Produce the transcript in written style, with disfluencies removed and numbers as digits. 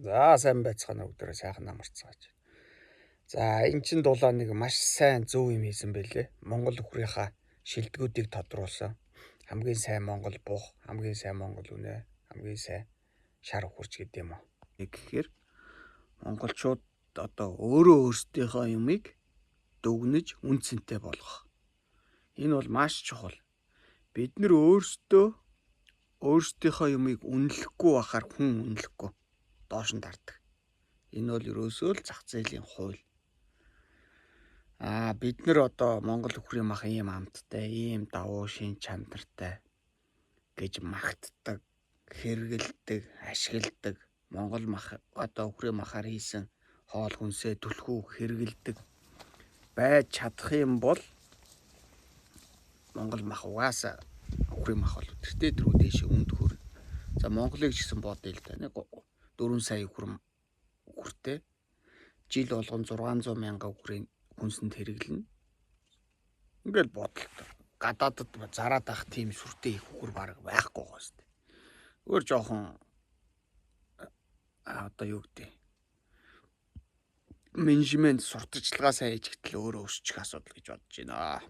За сайн байцгаана өдрөө сайхан амарцгааж. За эн чин дулаан нэг маш сайн зөв юм хийсэн байлээ. Монгол өхрийнхаа шилдэгүүдийг тодруулсан. Хамгийн сайн монгол бух, хамгийн сайн монгол үнэ, хамгийн сайн шар өхөрч гэдэг юм уу. Гэхээр монголчууд одоо өөрөө өөрсдийнхөө юмыг дүгнэж үн цэнтэй болгох. Энэ бол маш чухал. Бид нар өөрсдийнхөө юмыг үнэлэхгүй байхаар хүн үнэлэхгүй доош нь дардаг. Энэ бол ерөөсөө л зах зээлийн хууль. Бид нар одоо монгол өхрийн мах ийм амттай, ийм давуу шин чанартай гэж магтдаг, хэрэгэлдэг, ашигладаг. Монгол мах одоо өхрийн махаар хийсэн хоол хүнсээ түлхүү хэрэгэлдэг байж чадах юм бол монгол мах угаасаа өхрийн мах бол өдөртөө дөрөв дэше үнд хүрнэ. За Монголыг ч гэсэн бодъё л да. 4 сая өхртэй жил болгон 600 мянган өхрийн хүнсэнд хэрэглэнэ. Ингээл бодлоо. Гадаадд зараад ах тийм сүртэй их өхөр баг байхгүй гоо сте. Өөр жоохон одоо юу гэдэг менежмент сурталчилгаа сайн хийж гэтэл өөрөө өсчих асуудал гэж бодож байна.